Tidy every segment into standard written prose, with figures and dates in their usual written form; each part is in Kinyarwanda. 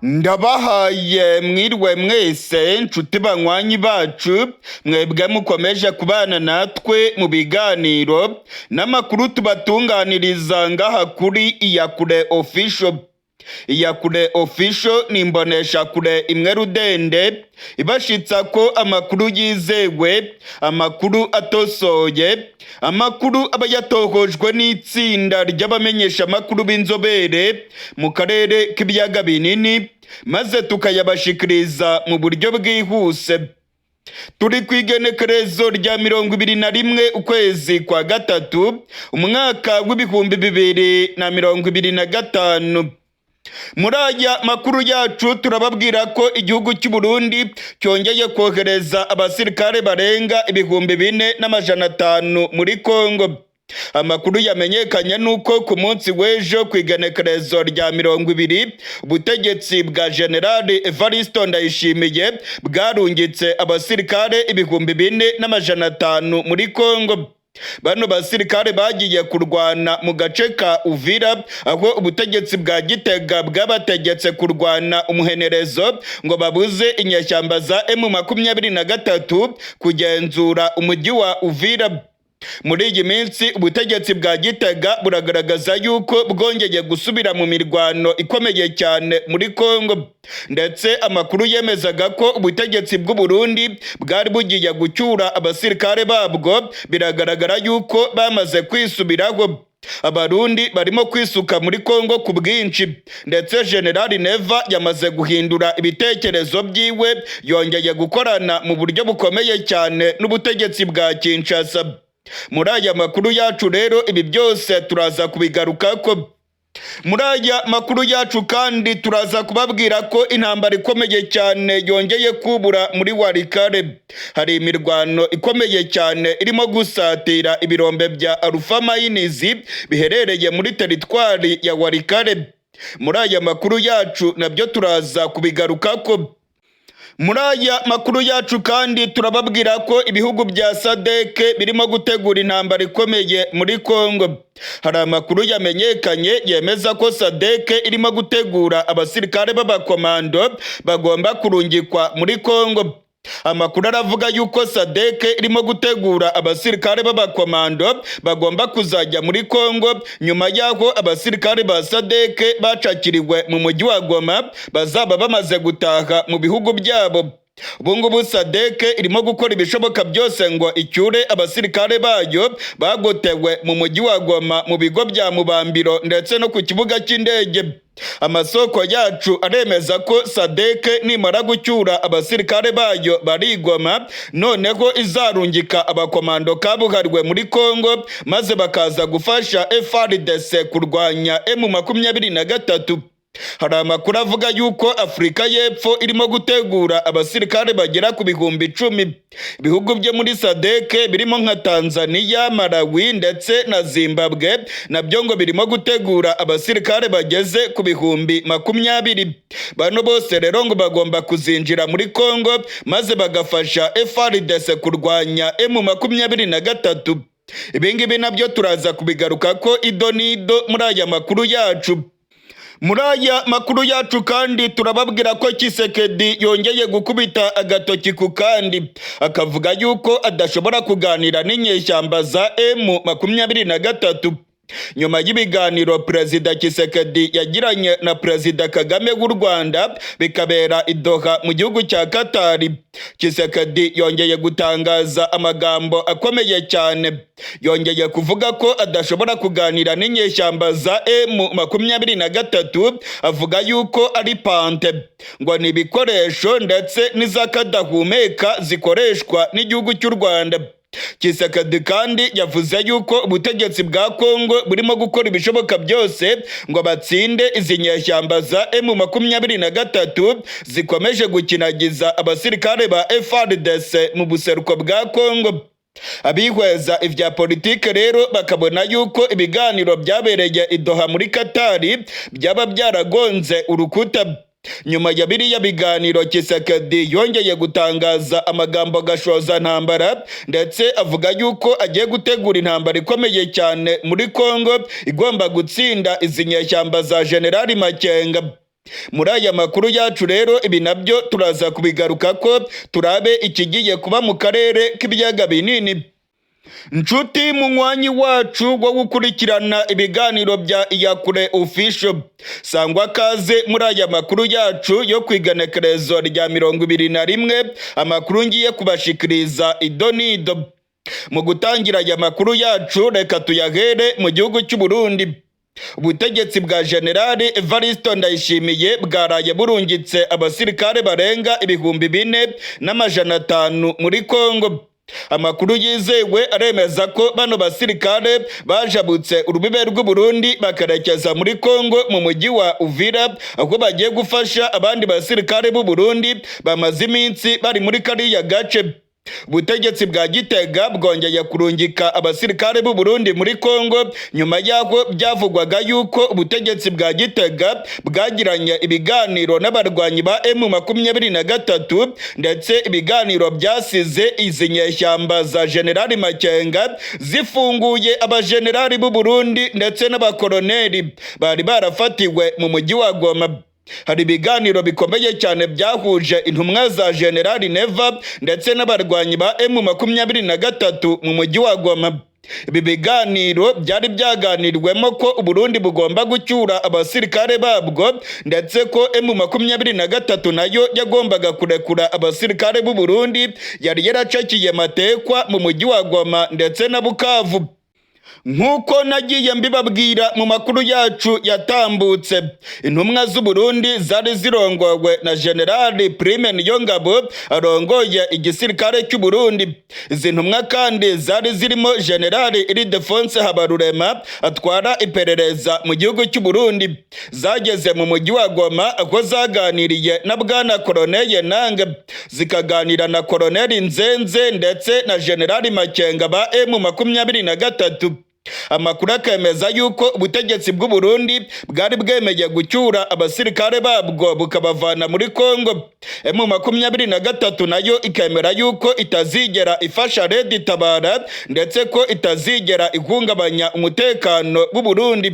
Ndabahaye mwiriwe mwese nshuti banywanyi bacu mwebwe mukomeje kubana natwe mu biganiro n'amakuru tubatunganiriza ngaha kuri Iyakure Official. Iyakure Official ni imboneshakure imwe rudende ibashitsa ko amakuru yizewe, amakuru atosoye, amakuru aba yatohojwe n'itsinda ry'abamenyesha amakuru b'inzobere mu karere k'ibiyaga binini, maze tukayabashikiriza mu buryo bwihuse. Turi kwigenekerezo rya 21 ukwezi kwa gatatu umwaka w'ibihumbi 2025. Muri aya makuru yacu turababwira ko igihugu cy'u Burundi cyongeye kohereza abasirikare barenga 4,500 muri Kongo. Amakuru yamenyekanye nuko ku munsi w'ejo ku igenekerezo rya 20 ubutegetsi bwa General Evariste Ndayishimiye bwarungitse abasirikare 4,500 muri Kongo. Bano basirikare bagiye kurwana mu gace ka Uvira, aho ubutegetsi bwa Gitega bwabategetse kurwana umuhenerezo ngo babuze inyeshyamba za M23 kugenzura umujyi wa Uvira. Muri iyi minsi ubutegetsi bwa Gitega buragaragaza yuko bwongeye gusubira mu mirwano ikomeye cyane muri Kongo, ndetse amakuru yemezaga ko ubutegetsi bw'u Burundi bwari bugiye gucyura abasirikare babwo biragaragara yuko bamaze kwisubiraho. Abarundi barimo kwisuka muri Kongo ku bwinshi, ndetse General Neva yamaze guhindura ibitekerezo byiwe, yongeye gukorana mu buryo bukomeye cyane n'ubutegetsi bwa Kinshasa. Muri aya makuru yacu rero ibi byose turaza kubigarukako. Muri aya makuru yacu kandi turaza kubabwira ko intambara ikomeye cyane yongeye kubura muri Walikale. Hari imirwano ikomeye cyane irimo gusatira ibirombe bya Alpha Mines biherereye muri teritwari ya Walikale. Muri aya makuru yacu nabyo turaza kubigarukako. Muri aya makuru yacu kandi turababwira ko ibihugu bya SADC birimo gutegura intambara ikomeye muri Kongo. Hari amakuru yamenyekanye yemeza ko SADC irimo gutegura abasirikare b'abakomando bagomba kurungikwa muri Kongo. Amakuru aravuga yuko SADC irimo gutegura abasirikare b'abakomando bagomba kuzajya muri Kongo nyuma y'aho abasirikare ba SADC bacakiriwe mu mujyi wa Goma bazaba bamaze gutaha mu bihugu byabo. Ubungubu SADC irimo gukora ibishoboka byose ngo icyure abasirikare bayo bagotewe mu mujyi wa Goma, mu bigo bya Mubambiro ndetse no ku kibuga cy'indege. Amasoko yacu aremeza ko SADC nimara gucyura abasirikare bayo barigoma, noneho izarungika abakomando kabuhariwe muri Kongo maze bakaza gufasha FARDC kurwanya M23. Hari amakuru avuga yuko Afurika y'Epfo irimo gutegura abasirikare bagera ku 10,000. Ibihugu byo muri SADC birimo nka Tanzania, Malawi ndetse na Zimbabwe nabyo ngo birimo gutegura abasirikare bageze ku 20,000. Bano bose rero ngo bagomba kuzinjira muri Kongo maze bagafasha FARDC kurwanya M23. Ibingibi nabyo turaza kubigaruka ko idonido muri aya makuru yacu. Muri aya makuru yacu kandi turababwira ko Tshisekedi yongeye gukubita agatoki ku kandi akavuga yuko adashobora kuganira n'inyeshyamba za M23. Nyuma y'ibiganiro Perezida Tshisekedi yagiranye na Perezida Kagame w'u Rwanda bikabera i Doha mu gihugu cya Qatar, Tshisekedi yongeye gutangaza amagambo akomeye cyane. Yongeye kuvuga ko adashobora kuganira n'inyeshyamba za M23, avuga yuko ari pante, ngo ni ibikoresho ndetse n'izakadahumeka zikoreshwa n'igihugu cy'u Rwanda. Tshisekedi kandi yavuze yuko ubutegetsi bwa Kongo burimo gukora ibishoboka byose ngo batsinde izi nyeshyamba za M23 zikomeje gukinagiza abasirikare ba FARDC mu buseruko bwa Kongo. Abihweza ivya politike rero bakabona yuko ibiganiro byabereye i Doha muri Qatar byaba byaragonze urukuta. Nyuma ya biriya biganiro Tshisekedi yongeye gutangaza amagambo gashoza ntambara, ndetse avuga yuko agiye gutegura intambara ikomeye cyane muri Kongo igomba gutsinda izi nyeshyamba za General Makenga. Muri aya makuru yacu rero ibi nabyo turaza kubigaruka ko turabe ikigiye kuba mu karere k'ibiyaga binini. Nshuti munywanyi wacu wo gukurikirana ibiganiro bya Iyakure Official, sangwa kaze muri aya makuru yacu yo kwigenekerezo rya 21, amakuru ngiye kubashikiriza idonido. Mu gutangira aya makuru yacu reka tuyahere mu gihugu cy'u Burundi. Ubutegetsi bwa Generali Evariste Ndayishimiye bwaraye burungitse abasirikare barenga 4,500 muri Kongo. Amakuru yizewe aremeza ko bano basirikare bajabutse urubibe rw'u Burundi bakarekeza muri Kongo mu mujyi wa Uvira, aho bagiye gufasha abandi basirikare b'u Burundi bamaze iminsi bari muri kariya gace. Ubutegetsi bwa Gitega bwongeye kurungika abasirikare b'u Burundi muri Kongo nyuma yaho byavugwaga yuko ubutegetsi bwa Gitega bwagiranye ibiganiro n'abarwanyi ba M23 ndetse ibiganiro byasize izi nyeshyamba za Generali Makenga zifunguye abajenerali b'u Burundi ndetse n'abakoloneli bari barafatiwe mu mujyi wa Goma. Hari ibiganiro bikomeye cyane byahuje intumwa za Generali Neva ndetse n'abarwanyi ba M23 mu mujyi wa Goma. Ibi biganiro byari byaganirwemo ko u Burundi bugomba gucyura abasirikare babwo ndetse ko M23 nayo yagombaga kurekura abasirikare b'u Burundi yari yaracakiye matekwa mu mujyi wa Goma ndetse na Bukavu. Nkuko nagiye mbibabwira mu makuru yacu yatambutse, intumwa z'u Burundi zari zirongowe na Generali Prime Niyongabo arongoye igisirikare cy'u Burundi. Izi ntumwa kandi zari zirimo Generali Ildefonse Habarurema atwara iperereza mu gihugu cy'u Burundi. Zageze mu mujyi wa Goma aho zaganiriye na bwana Koloneli Nange, zikaganira na Koloneli Nzenze ndetse na Generali Makenga ba M23. Amakuru akemeza yuko ubutegetsi bw'u Burundi bwari bwemeye gucyura abasirikare babwo bukabavana muri Kongo. M23 nayo ikemera yuko itazigera ifasha Red Tabara ndetse ko itazigera ihungabanya umutekano w'u Burundi.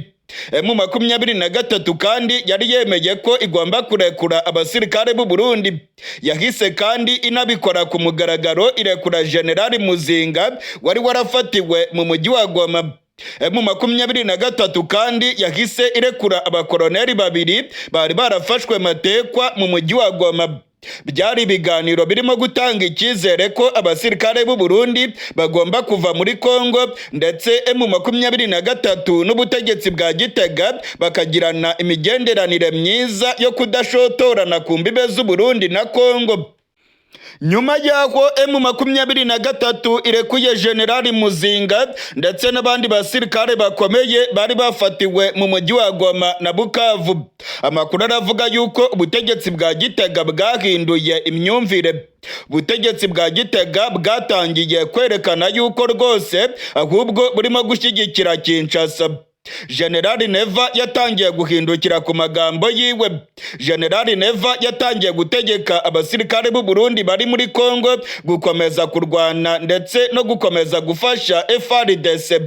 M23 kandi yari yemeye ko igomba kurekura abasirikare b'u Burundi. Yahise kandi inabikora ku mugaragaro irekura Generali Muzinga wari warafatiwe mu mujyi wa Goma. M23 kandi yahise irekura abakoloneli babiri bari barafashwe matekwa mu mujyi wa Goma. Byari ibiganiro birimo gutanga icyizere ko abasirikare b'u Burundi bagomba kuva muri Kongo ndetse M23 n'ubutegetsi bwa Gitega bakagirana imigenderanire myiza yo kudashotorana ku mbibe z'u Burundi na Kongo. Nyuma yaho M23 irekuye Generali Muzinga ndetse n'abandi basirikare bakomeye bari bafatiwe mu mujyi wa Goma na Bukavu. Amakuru aravuga yuko ubutegetsi bwa Gitega bwahinduye imyumvire. Ubutegetsi bwa Gitega bwatangiye kwerekana yuko rwose ahubwo burimo gushyigikira Kinshasa. Generali Neva yatangiye guhindukira ku magambo yiwe. Generali Neva yatangiye gutegeka abasirikare b'u Burundi bari muri Kongo gukomeza kurwana ndetse no gukomeza gufasha FARDC.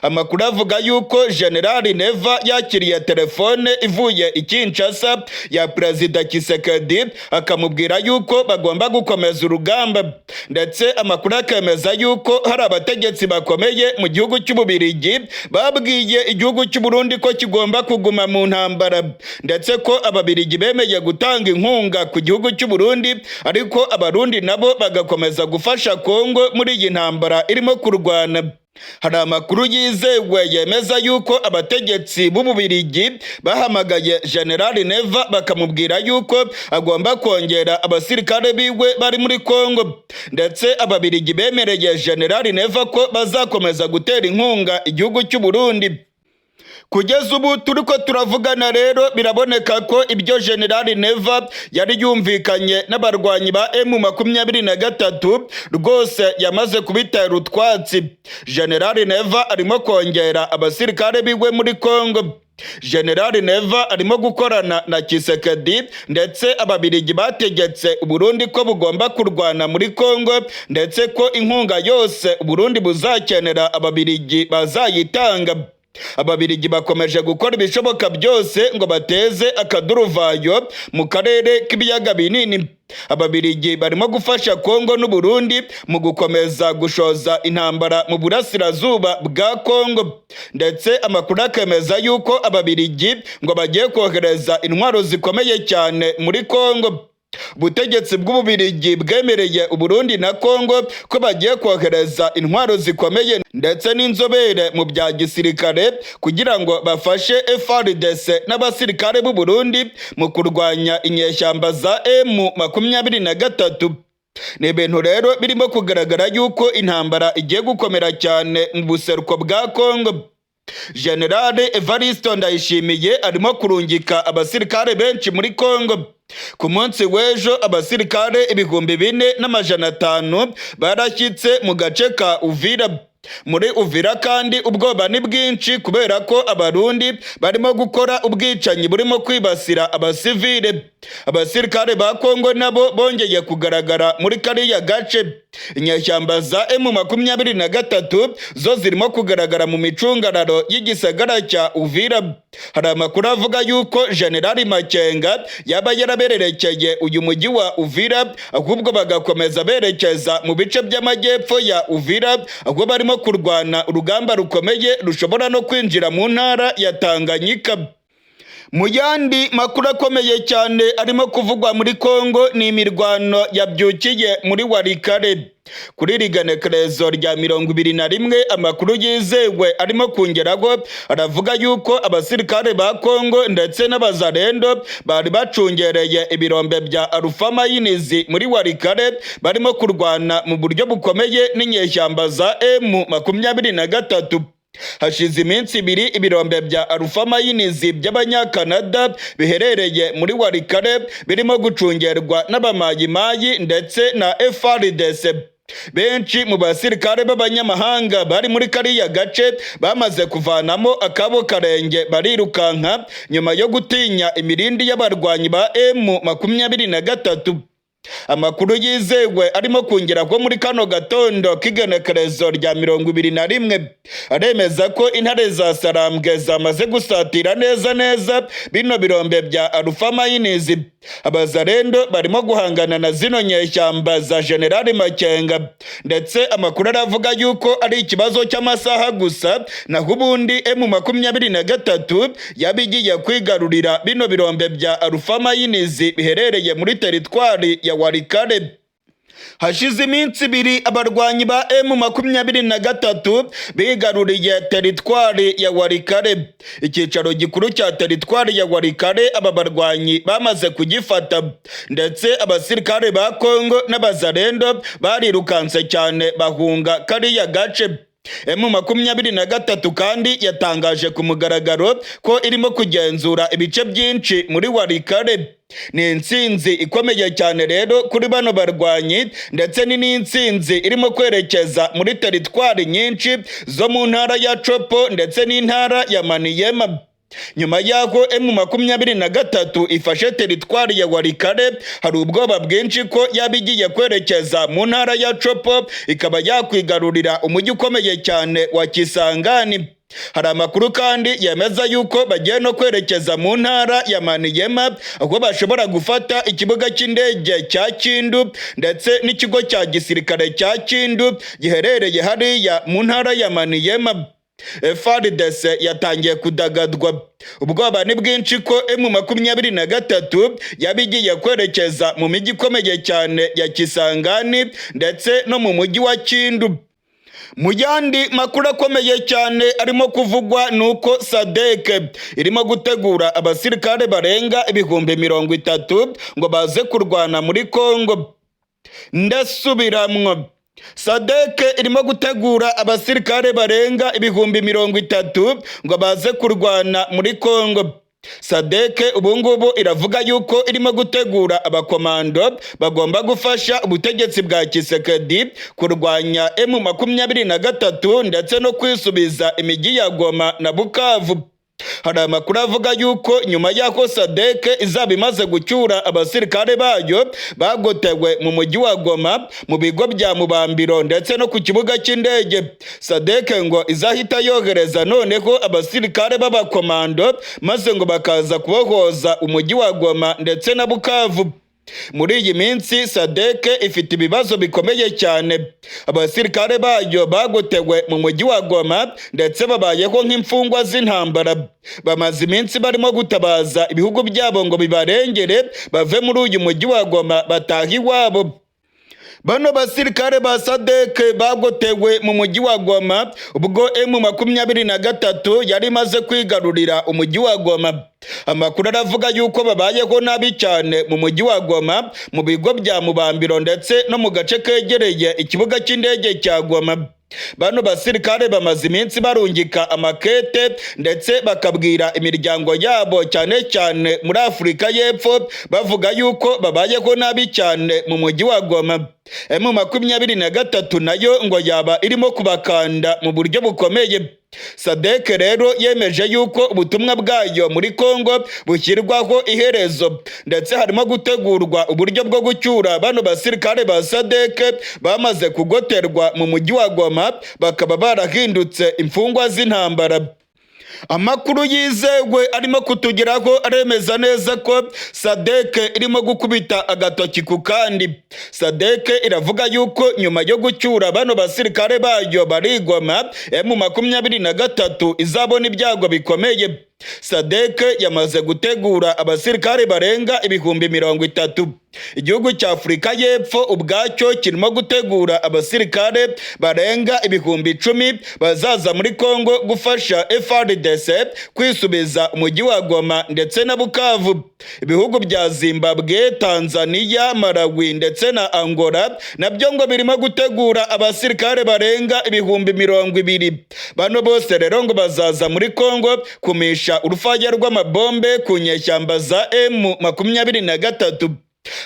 Amakuru avuga yuko Generali Neva yakiriye telefone ivuye i Kinshasa ya Perezida Tshisekedi akamubwira yuko bagomba gukomeza urugamba, ndetse amakuru akemeza yuko hari abategetsi bakomeye mu gihugu cy'Ububiligi babwiye igihugu cy'u Burundi ko kigomba kuguma mu ntambara, ndetse ko Ababiligi bemeye gutanga inkunga ku gihugu cy'u Burundi, ariko Abarundi nabo bagakomeza gufasha Kongo muri iyi ntambara irimo kurwana. Hari amakuru yizewe yemeza yuko abategetsi b'Ububiligi bahamagaye Generali Neva bakamubwira yuko agomba kongera abasirikare biwe bari muri Kongo, ndetse Ababiligi bemereye Generali Neva ko bazakomeza gutera inkunga igihugu cy'u Burundi. Kugeza ubu turiko turavugana rero biraboneka ko ibyo Generali Neva yari yumvikanye n'abarwanyi ba M23 rwose yamaze kubitera utwatsi. Generali Neva arimo kongera abasirikare biwe muri Kongo. Generali Neva arimo gukorana na Tshisekedi, ndetse Ababiligi bategetse Uburundi ko bugomba kurwana muri Kongo, ndetse ko inkunga yose Uburundi buzakenera Ababiligi bazayitanga. Ababiligi bakomeje gukora ibishoboka byose ngo bateze akaduruvayo mu karere k'ibiyaga binini. Ababiligi barimo gufasha Kongo n'u Burundi mu gukomeza gushoza intambara mu burasirazuba bwa Kongo, ndetse amakuru akemeza yuko ababiligi ngo bagiye kohereza intwaro zikomeye cyane muri Kongo. Ubutegetsi bw'Ububirigi bwemereye Uburundi na Kongo ko bagiye kohereza intwaro zikomeye ndetse n'inzobere mu bya gisirikare kugira ngo bafashe FARDC n'abasirikare b'u Burundi mu kurwanya inyeshyamba za M23. Ni ibintu rero birimo kugaragara yuko intambara igiye gukomera cyane mu buseruko bwa Kongo. General Evariste Ndayishimiye arimo kurungika abasirikare benshi muri Kongo. Ku munsi w'ejo abasirikare 4,500 barashyitse mu gace ka Uvira. Muri Uvira kandi ubwoba ni bwinshi kubera ko abarundi barimo gukora ubwicanyi burimo kwibasira abasivile. Abasirikare ba Kongo nabo bongeye kugaragara muri kariya gace. Inyeshyamba za M23 zo zirimo kugaragara mu micungararo y'igisagara cya Uvira. Hari amakuru avuga yuko General Makenga yaba yarabererekeye uyu mujyi wa Uvira, ahubwo bagakomeza berekeza mu bice by'amajyepfo ya Uvira, ahubwo barimo kurwana urugamba rukomeye rushobora no kwinjira mu ntara ya Tanganyika. Mu yandi makuru akomeye cyane arimo kuvugwa muri Kongo ni imirwano yabyukiye muri Walikale. Kuri iri genekerezo rya 21 amakuru yizewe arimo kongeraho aravuga yuko abasirikare ba Kongo ndetse n'abazarendo bari bacungereye ibirombe bya Alpha Mayinizi muri Walikale barimo kurwana mu buryo bukomeye n'inyeshyamba za M23. Hashize iminsi 2 ibirombe bya Alpha Mayinizi by'Abanyakanada biherereye muri Walikale birimo gucungerwa n'abamayimayi ndetse na FARDC. Benshi mu basirikare b'abanyamahanga bari muri kariya gace bamaze kuvanamo akabo karenge barirukanka nyuma yo gutinya imirindi y'abarwanyi ba M23. Amakuru yizewe arimo kongeraho muri kano gatondo k'igenekerezo rya 21 aremeza ko intare za Sarambwe zamaze gusatira neza bino birombe bya Alpha Mayinizi. Abazarendo barimo guhangana na zino nyeshyamba za General Makenga, ndetse amakuru aravuga yuko ari ikibazo cy'amasaha gusa naho ubundi M23 yabigiye kwigarurira bino birombe bya Alpha Mayinizi biherereye muri teritwari ya Walikale. Hashize iminsi 2 abarwanyi ba M23 bigaruriye teritwari ya Walikale. Icyicaro gikuru cya teritwari ya Walikale aba barwanyi bamaze kugifata, ndetse abasirikare ba Kongo n'abazarendo barirukanse cyane bahunga kariya gace. M23 kandi yatangaje ku mugaragaro ko irimo kugenzura ibice byinshi muri Walikale. Ni intsinzi ikomeye cyane rero kuri bano barwanyi, ndetse ni n'intsinzi irimo kwerekeza muri teritwari nyinshi zo mu ntara ya Chopo ndetse n'intara ya Maniema. Nyuma y'aho M23 ifashe teritwari ya Walikale, hari ubwoba bwinshi ko yabigiye kwerekeza mu ntara ya Chopo ikaba yakwigarurira umujyi ukomeye cyane wa Kisangani. Hari amakuru kandi yemeza yuko bagiye no kwerekeza mu ntara ya Maniema, aho bashobora gufata ikibuga cy'indege cya Kindu ndetse n'ikigo cya gisirikare cya Kindu giherereye hariya mu ntara ya Maniema. FARDC yatangiye kudagadwa. Ubwoba ni bwinshi ko M23 yabigiye kwerekeza mu mijyi ikomeye cyane ya Kisangani ndetse no mu mujyi wa Kindu. Mu yandi makuru akomeye cyane arimo kuvugwa nuko SADC irimo gutegura abasirikare barenga 30,000 ngo baze kurwana muri Kongo. Ndasubiramwo, SADC irimo gutegura abasirikare barenga 30,000 ngo baze kurwana muri Kongo. SADC ubungubu iravuga yuko irimo gutegura abakomando bagomba gufasha ubutegetsi bwa Tshisekedi kurwanya M23 ndetse no kwisubiza imijyi ya Goma na Bukavu. hari amakuru avuga yuko nyuma y'aho SADC izaba imaze gucyura abasirikare bayo bagotewe mu mujyi wa Goma, mu bigo bya Mubambiro ndetse no ku kibuga cy'indege, SADC ngo izahita yohereza noneho abasirikare b'abakomando maze ngo bakaza kubohoza umujyi wa Goma ndetse na Bukavu. Muri iyi minsi SADC ifite ibibazo bikomeye cyane. Abasirikare bayo bagotewe mu mujyi wa Goma ndetse babayeho nk'imfungwa z'intambara. Bamaze iminsi barimo gutabaza ibihugu byabo ngo bibarengere bave muri uyu mujyi wa Goma bataha iwabo. Bano basirikare ba SADC bagotewe mu mujyi wa Goma ubwo M23 yari imaze kwigarurira umujyi wa Goma. Amakuru aravuga yuko babayeho nabi cyane mu mujyi wa Goma, mu bigo bya Mubambiro ndetse no mu gace kegereye ikibuga cy'indege cya Goma. Bano basirikare bamaze iminsi barungika amakete ndetse bakabwira imiryango yabo cyane cyane muri Afurika y'Epfo bavuga yuko babayeho nabi cyane mu mujyi wa Goma. M23 nayo ngo yaba irimo kubakanda mu buryo bukomeye. SADC rero yemeje yuko ubutumwa bwayo muri Kongo bushyirwaho iherezo ndetse harimo gutegurwa uburyo bwo gucyura bano basirikare ba SADC bamaze kugoterwa mu mujyi wa Goma bakaba barahindutse imfungwa z'intambara. Amakuru yizewe arimo kutugeraho aremeza neza ko SADC irimo gukubita agatoki ku kandi. SADC iravuga yuko nyuma yo gucyura bano basirikare bayo bari Goma, M23 izabona ibyago bikomeye. SADC yamaze gutegura abasirikare barenga 30,000. Igihugu cya Afurika y'Epfo ubwacyo kirimo gutegura abasirikare barenga 10,000 bazaza muri Kongo gufasha FARDC kwisubiza umujyi wa Goma ndetse na Bukavu. Ibihugu bya Zimbabwe, Tanzania, Malawi ndetse na Angola nabyo ngo birimo gutegura abasirikare barenga 20,000. Bano bose rero ngo bazaza muri Kongo kumisha urufaya rw'amabombe ku nyeshyamba za M23.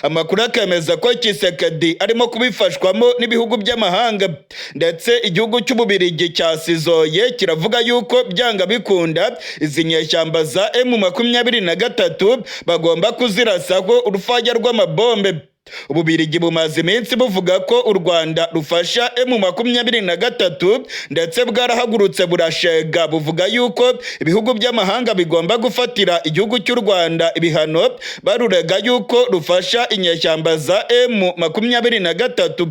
Amakuru akemeza ko Tshisekedi arimo kubifashwamo n'ibihugu by'amahanga ndetse igihugu cy'Ububiligi cyasizoye kiravuga yuko byanga bikunda izi nyeshyamba za M23 bagomba kuzirasaho urufaya rw'amabombe. Ububiligi bumaze iminsi buvuga ko u Rwanda rufasha M23 ndetse bwarahagurutse burashega buvuga yuko ibihugu by'amahanga bigomba gufatira igihugu cy'u Rwanda ibihano barurega yuko rufasha inyeshyamba za M23.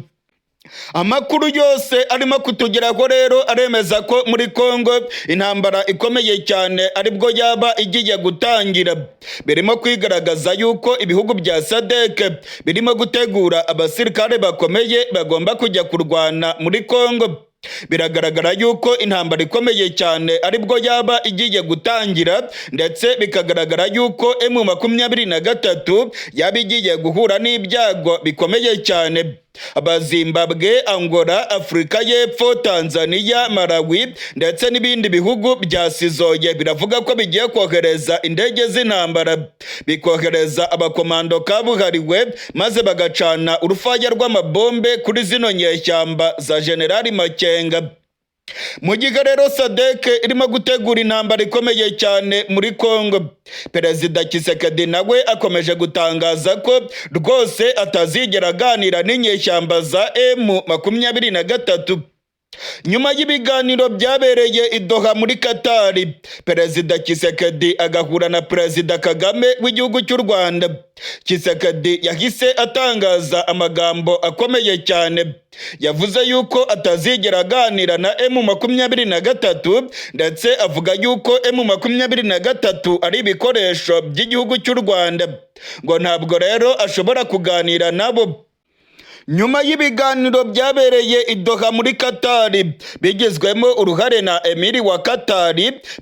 Amakuru yose arimo kutugeraho rero aremeza ko muri Kongo intambara ikomeye cyane aribwo yaba igiye gutangira. Birimo kwigaragaza yuko ibihugu bya SADC birimo gutegura abasirikare bakomeye bagomba kujya kurwana muri Kongo. Biragaragara yuko intambara ikomeye cyane aribwo yaba igiye gutangira ndetse bikagaragara yuko M23 yaba igiye guhura n'ibyago bikomeye cyane. Abazimbabwe, Angola, Afurika y'Epfo, Tanzania, Malawi ndetse n'ibindi bihugu byasizoye biravuga ko bigiye kohereza indege z'intambara, bikohereza abakomando kabuhariwe maze bagacana urufaya rw'amabombe kuri zino nyeshyamba za Generali Makenga. Mu gihe rero SADC irimo gutegura intambara ikomeye cyane muri Kongo, Perezida Tshisekedi nawe akomeje gutangaza ko rwose atazigera aganira n'inyeshyamba za M23. Nyuma y'ibiganiro byabereye i Doha muri Qatar, Perezida Tshisekedi agahura na Perezida Kagame w'igihugu cy'u Rwanda. Tshisekedi yahise atangaza amagambo akomeye cyane. Yavuze yuko atazigera aganira na M23 ndetse avuga yuko M23 ari ibikoresho by'igihugu cy'u Rwanda, ngo ntabwo rero ashobora kuganira nabo. Nyuma y'ibiganiro byabereye i Doha muri Qatar bigizwemo uruhare na Emiri wa Qatar,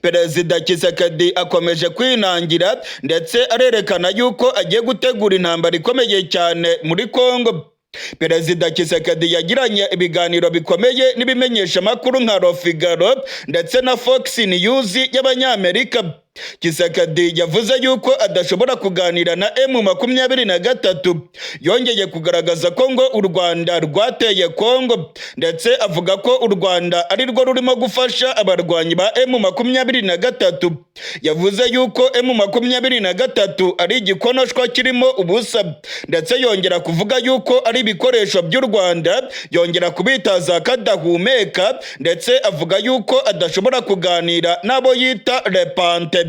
Perezida Tshisekedi akomeje kwinangira ndetse arerekana yuko agiye gutegura intambara ikomeye cyane muri Kongo. Perezida Tshisekedi yagiranye ibiganiro bikomeye n'ibimenyesha makuru nka Le Figaro ndetse na Fox News y'Abanyamerika. Tshisekedi yavuze yuko adashobora kuganira na M23, yongeye kugaragaza ko ngo u Rwanda rwateye Kongo, ndetse avuga ko u Rwanda ari rwo rurimo gufasha abarwanyi ba M23. Yavuze yuko M23 ari igikonoshwa kirimo ubusa, ndetse yongera kuvuga yuko ari ibikoresho by'u Rwanda, yongera kubitaza kadahumeka, ndetse avuga yuko adashobora kuganira n'abo yita repante.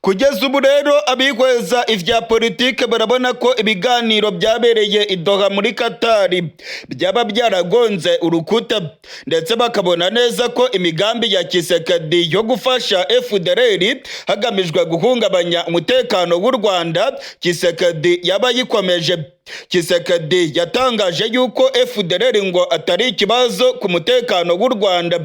Kugeza ubu rero abihweza ivya politike barabona ko ibiganiro byabereye i Doha muri Katari byaba byaragonze urukuta, ndetse bakabona neza ko imigambi ya Tshisekedi yo gufasha FDLR hagamijwe guhungabanya umutekano w'u Rwanda, Tshisekedi yaba yikomeje. Tshisekedi yatangaje yuko FDLR ngo atari ikibazo ku mutekano w'u Rwanda.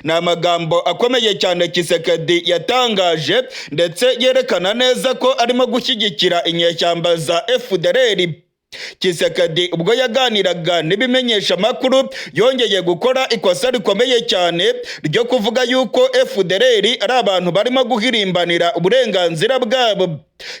Ni amagambo akomeye cyane Tshisekedi yatangaje, ndetse yerekana neza ko arimo gushyigikira inyeshyamba za FDLR. Tshisekedi ubwo yaganiraga n'ibimenyesha makuru yongeye gukora ikosa rikomeye cyane ryo kuvuga yuko FDLR ari abantu barimo guhirimbanira uburenganzira bwabo.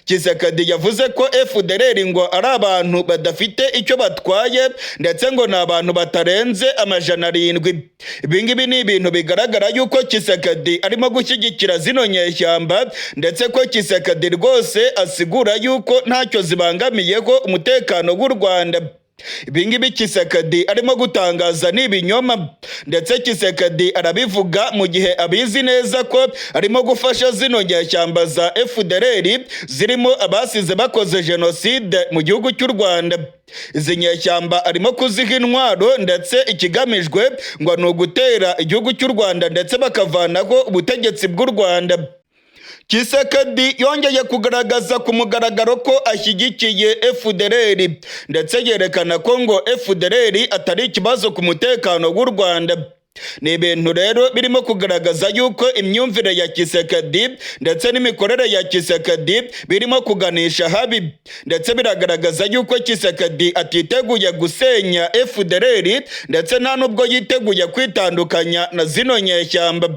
Tshisekedi yavuze ko FDLR ngo ari abantu badafite icyo batwaye, ndetse ngo ni abantu batarenze 700. Ibingibi ni ibintu bigaragara yuko Tshisekedi arimo gushyigikira zino nyeshyamba, ndetse ko Tshisekedi rwose asigura yuko ntacyo zibangamiyeho umutekano w'u Rwanda. Ibingibi Tshisekedi arimo gutangaza ni ibinyoma, ndetse Tshisekedi arabivuga mu gihe abizi neza ko arimo gufasha zino nyeshyamba za FDLR zirimo abasize bakoze jenoside mu gihugu cy'u Rwanda. Izi nyeshyamba arimo kuziha intwaro, ndetse ikigamijwe ngo ni ugutera igihugu cy'u Rwanda, ndetse bakavanaho ubutegetsi bw'u Rwanda. Tshisekedi yongeye kugaragaza ku mugaragaro ko ashyigikiye FDLR, ndetse yerekana ko ngo FDLR atari ikibazo ku mutekano w'u Rwanda. Ni ibintu rero birimo kugaragaza yuko imyumvire ya Tshisekedi ndetse n'imikorere ya Tshisekedi birimo kuganisha habi, ndetse biragaragaza yuko Tshisekedi atiteguye gusenya FDLR, ndetse nta nubwo yiteguye kwitandukanya na zino nyeshyamba.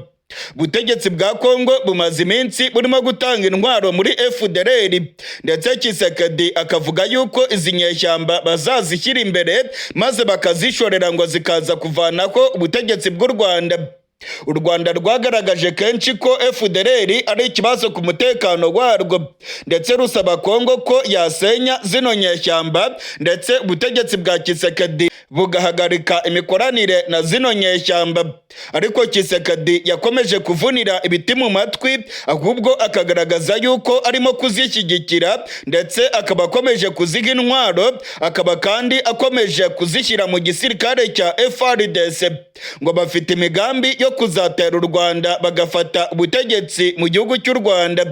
Ubutegetsi bwa Kongo bumaze iminsi burimo gutanga intwaro muri FDLR, ndetse Tshisekedi akavuga yuko izi nyeshyamba bazazishyira imbere maze bakazishorera ngo zikaza kuvanaho ubutegetsi bw'u Rwanda. U Rwanda rwagaragaje kenshi ko FDLR ari ikibazo ku mutekano warwo, ndetse rusaba Kongo ko yasenya zino nyeshyamba, ndetse ubutegetsi bwa Tshisekedi bugahagarika imikoranire na zino nyeshyamba. Ariko Tshisekedi yakomeje kuvunira ibiti mu matwi, ahubwo akagaragaza yuko arimo kuzishyigikira, ndetse akaba akomeje kuziha intwaro, akaba kandi akomeje kuzishyira mu gisirikare cya FARDC, ngo bafite imigambi yo kuzatera u Rwanda bagafata ubutegetsi mu gihugu cy'u Rwanda.